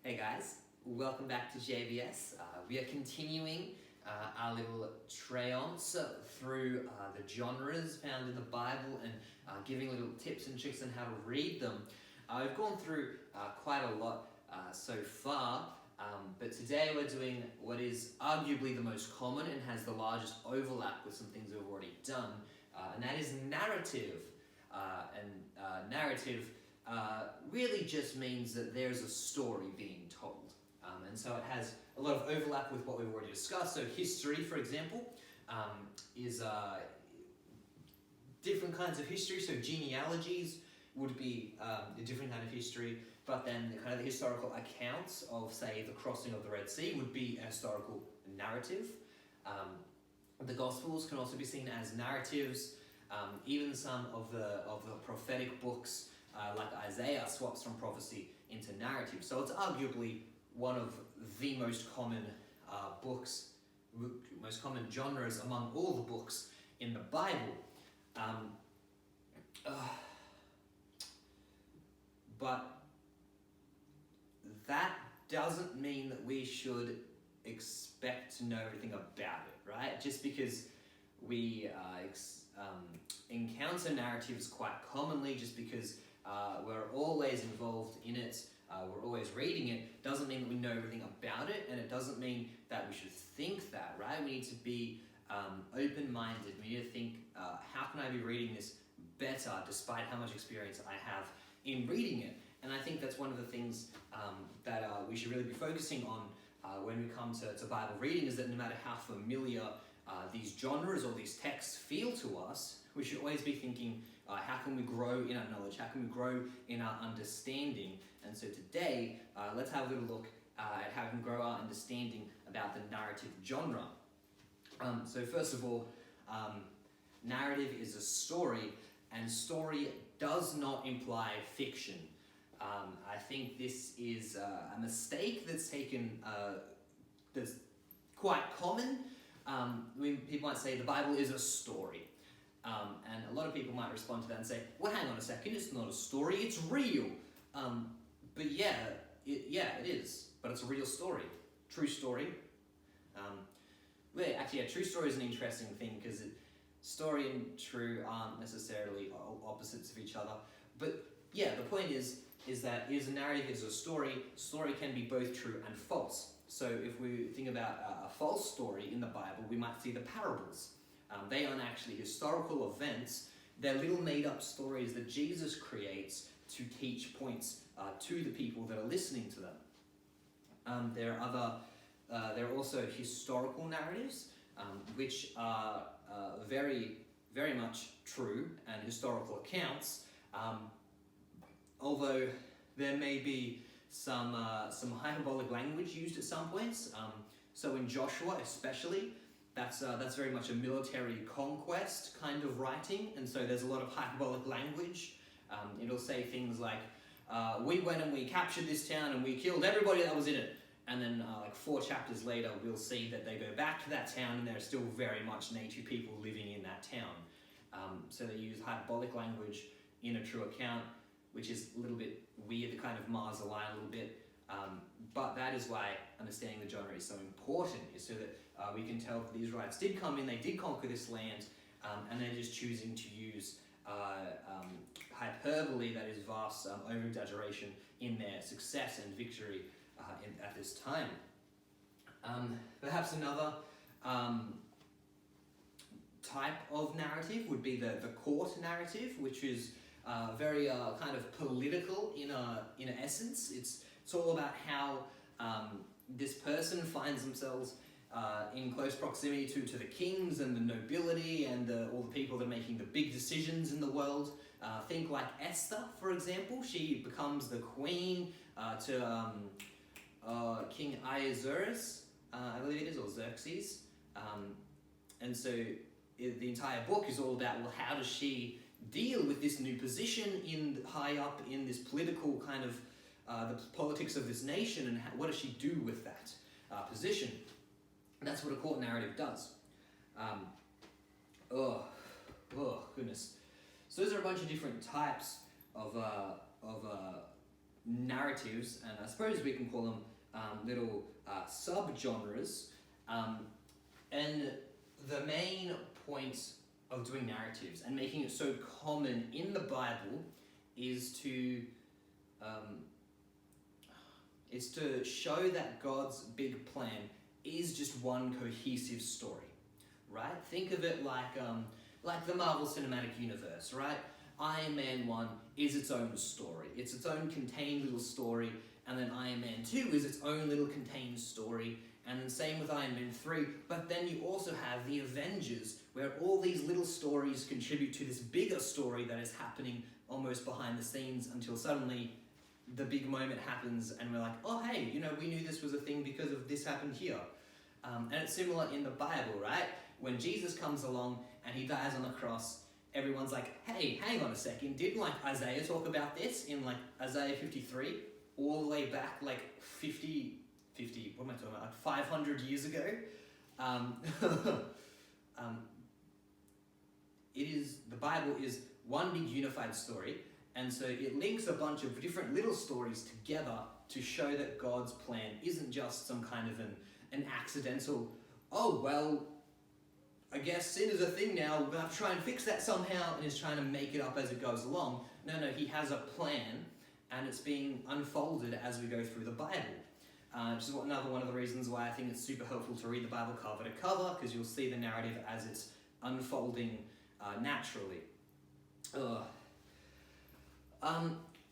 Hey guys, welcome back to JBS. We are continuing our little treance through the genres found in the Bible and giving little tips and tricks on how to read them. We've gone through quite a lot so far, but today we're doing what is arguably the most common and has the largest overlap with some things we've already done, and that is narrative. Narrative really just means that there's a story being told. And so it has a lot of overlap with what we've already discussed. So history, for example, is different kinds of history. So genealogies would be a different kind of history, but then the kind of the historical accounts of, say, the crossing of the Red Sea would be a historical narrative. The Gospels can also be seen as narratives. Even some of the prophetic books, like Isaiah, swaps from prophecy into narrative. So it's arguably one of the most common books, most common genres among all the books in the Bible. But that doesn't mean that we should expect to know everything about it, right? Just because we encounter narratives quite commonly, just because we're always involved in it, we're always reading it, doesn't mean that we know everything about it, and it doesn't mean that we should think that, right? We need to be open-minded. We need to think, how can I be reading this better despite how much experience I have in reading it? And I think that's one of the things that we should really be focusing on when we come to Bible reading, is that no matter how familiar these genres or these texts feel to us, we should always be thinking, how can we grow in our knowledge? How can we grow in our understanding? And so today, let's have a little look at how we can grow our understanding about the narrative genre. So first of all, narrative is a story, and story does not imply fiction. I think this is a mistake that's taken, that's quite common. When people might say the Bible is a story. And a lot of people might respond to that and say, well, hang on a second, it's not a story, it's real. But yeah, it is. But it's a real story. True story. True story is an interesting thing, because story and true aren't necessarily opposites of each other. But yeah, the point is that a narrative is a story. Story can be both true and false. So if we think about a false story in the Bible, we might see the parables. They aren't actually historical events. They're little made-up stories that Jesus creates to teach points to the people that are listening to them. There are also historical narratives, which are very, very much true and historical accounts. Although there may be some hyperbolic language used at some points. So in Joshua especially, that's very much a military conquest kind of writing, and so there's a lot of hyperbolic language. It'll say things like, we went and we captured this town and we killed everybody that was in it. And then like 4 chapters later, we'll see that they go back to that town and there are still very much native people living in that town. So they use hyperbolic language in a true account, which is a little bit weird, to kind of mars the line a little bit. But that is why understanding the genre is so important, is so that we can tell that the Israelites did come in, they did conquer this land, and they're just choosing to use hyperbole, that is vast over-exaggeration, in their success and victory at this time. Perhaps another type of narrative would be the court narrative, which is very kind of political in essence. It's all about how this person finds themselves in close proximity to the kings and the nobility and all the people that are making the big decisions in the world. Think like Esther, for example. She becomes the queen to King Ahasuerus, I believe it is, or Xerxes. And so the entire book is all about, well, how does she deal with this new position high up in this political kind of the politics of this nation, and what does she do with that position? And that's what a court narrative does. Goodness. So those are a bunch of different types of narratives, and I suppose we can call them little sub-genres. And the main point of doing narratives and making it so common in the Bible is to show that God's big plan is just one cohesive story, right? Think of it like the Marvel Cinematic Universe, right? Iron Man 1 is its own story. It's its own contained little story, and then Iron Man 2 is its own little contained story, and then same with Iron Man 3, but then you also have the Avengers, where all these little stories contribute to this bigger story that is happening almost behind the scenes until suddenly the big moment happens and we're like, oh hey, we knew this was a thing because of this happened here. And it's similar in the Bible, right? When Jesus comes along and he dies on the cross, everyone's like, hey, hang on a second, didn't Isaiah talk about this in Isaiah 53 all the way back 500 years ago? The Bible is one big unified story, and so it links a bunch of different little stories together to show that God's plan isn't just some kind of an accidental, oh, well, I guess sin is a thing now, we're going to have to try and fix that somehow, and is trying to make it up as it goes along. No, he has a plan, and it's being unfolded as we go through the Bible. Which is another one of the reasons why I think it's super helpful to read the Bible cover to cover, because you'll see the narrative as it's unfolding naturally.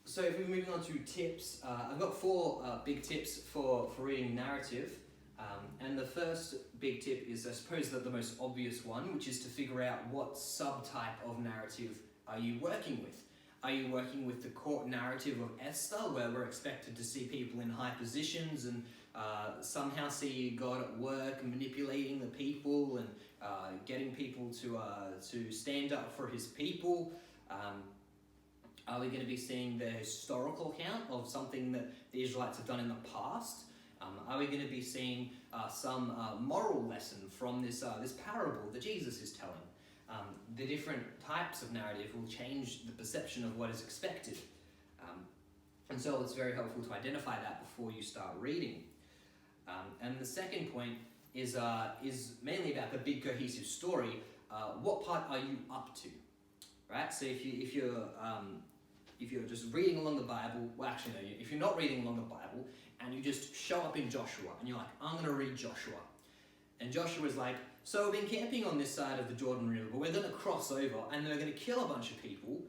So if we're moving on to tips, I've got 4 big tips for reading narrative. And the first big tip is, I suppose, the most obvious one, which is to figure out what subtype of narrative are you working with. Are you working with the court narrative of Esther, where we're expected to see people in high positions and somehow see God at work manipulating the people and getting people to stand up for his people? Are we going to be seeing the historical account of something that the Israelites have done in the past? Are we going to be seeing some moral lesson from this parable that Jesus is telling? The different types of narrative will change the perception of what is expected. And so it's very helpful to identify that before you start reading. And the second point is mainly about the big cohesive story. What part are you up to? Right? So if you're just reading along the Bible, if you're not reading along the Bible and you just show up in Joshua and you're like, I'm going to read Joshua. And Joshua's like, so we've been camping on this side of the Jordan River, but we're going to cross over and they're going to kill a bunch of people.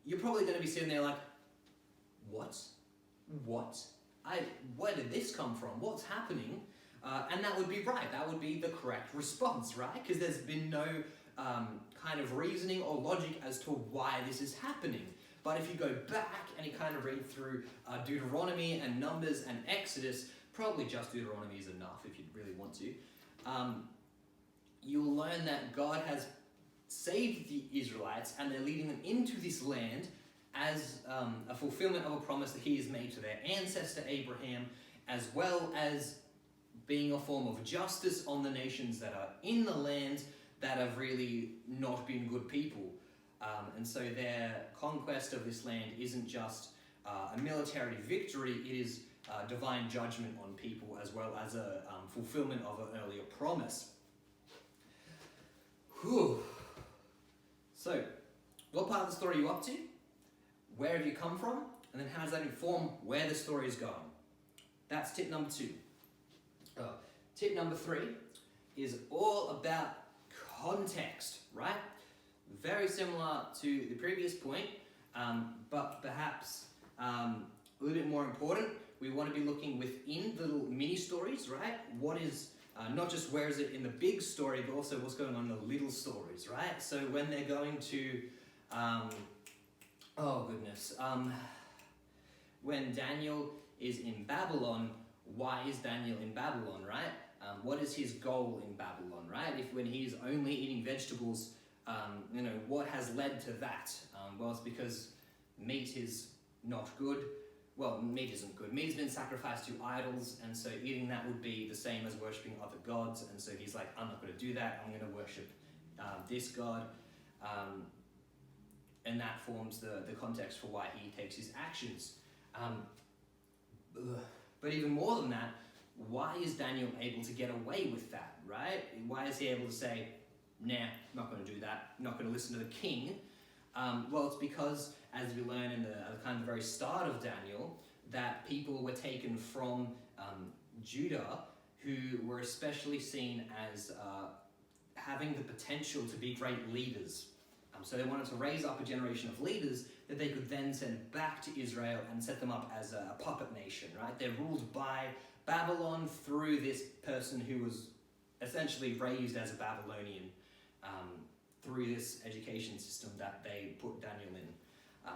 You're probably going to be sitting there like, what? Where did this come from? What's happening? And that would be right. That would be the correct response, right? Because there's been no kind of reasoning or logic as to why this is happening. But if you go back and you kind of read through Deuteronomy and Numbers and Exodus, probably just Deuteronomy is enough if you really want to, you'll learn that God has saved the Israelites and they're leading them into this land as a fulfillment of a promise that he has made to their ancestor Abraham, as well as being a form of justice on the nations that are in the land that have really not been good people. And so their conquest of this land isn't just a military victory, it is divine judgment on people as well as a fulfillment of an earlier promise. Whew. So, what part of the story are you up to? Where have you come from? And then how does that inform where the story is going? That's tip number 2. Tip number 3 is all about context, right? Very similar to the previous point, but perhaps a little bit more important. We want to be looking within the little mini stories, right? What is, not just where is it in the big story, but also what's going on in the little stories, right? So when they're going to, when Daniel is in Babylon, why is Daniel in Babylon, right? What is his goal in Babylon, right? When he's only eating vegetables, what has led to that? Well, it's because meat is not good. Well, meat isn't good. Meat has been sacrificed to idols, and so eating that would be the same as worshipping other gods. And so he's like, I'm not going to do that. I'm going to worship this god. And that forms the context for why he takes his actions. But even more than that, why is Daniel able to get away with that, right? Why is he able to say, nah, not going to do that, not going to listen to the king? Well, it's because, as we learn in the kind of very start of Daniel, that people were taken from Judah who were especially seen as having the potential to be great leaders. So they wanted to raise up a generation of leaders that they could then send back to Israel and set them up as a puppet nation, right? They're ruled by Babylon through this person who was essentially raised as a Babylonian through this education system that they put Daniel in.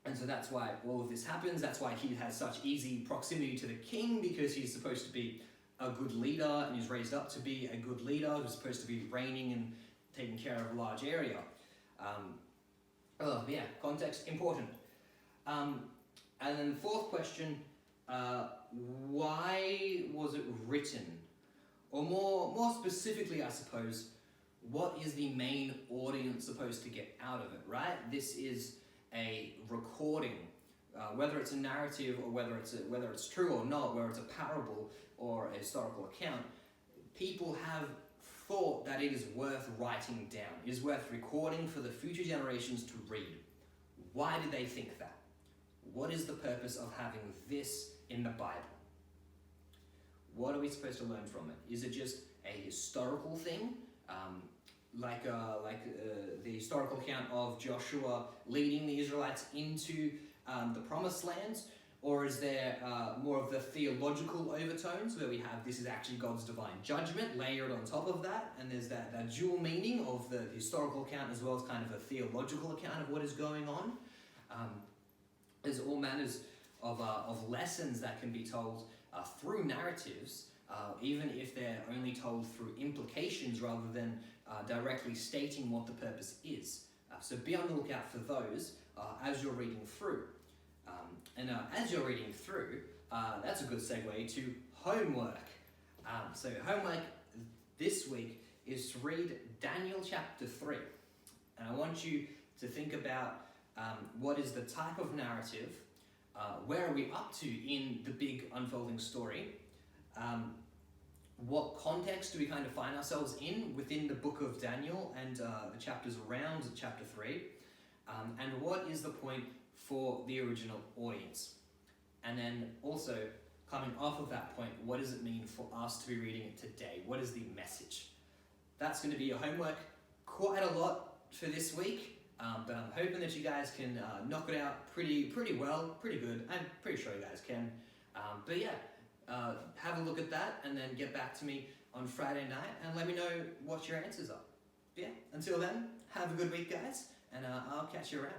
And so that's why all of this happens. That's why he has such easy proximity to the king, because he's supposed to be a good leader and he's raised up to be a good leader who's supposed to be reigning and taking care of a large area. Yeah, context, important. And then the fourth question, why was it written? Or more specifically, I suppose, what is the main audience supposed to get out of it, right? This is a recording, whether it's a narrative or whether it's true or not, whether it's a parable or a historical account, people have thought that it is worth writing down, it is worth recording for the future generations to read. Why did they think that? What is the purpose of having this in the Bible? What are we supposed to learn from it? Is it just a historical thing, like the historical account of Joshua leading the Israelites into the Promised Lands? Or is there more of the theological overtones where we have this is actually God's divine judgment layered on top of that, and there's that dual meaning of the historical account as well as kind of a theological account of what is going on? There's all manners of lessons that can be told through narratives, even if they're only told through implications rather than directly stating what the purpose is. So be on the lookout for those as you're reading through. And as you're reading through, that's a good segue to homework. So homework this week is to read Daniel chapter 3. And I want you to think about what is the type of narrative, where are we up to in the big unfolding story, what context do we kind of find ourselves in within the book of Daniel and the chapters around chapter 3, and what is the point for the original audience. And then also, coming off of that point, what does it mean for us to be reading it today? What is the message? That's going to be your homework. Quite a lot for this week, but I'm hoping that you guys can knock it out pretty well, pretty good. I'm pretty sure you guys can. But yeah, have a look at that and then get back to me on Friday night and let me know what your answers are. Yeah, until then, have a good week, guys, and I'll catch you around.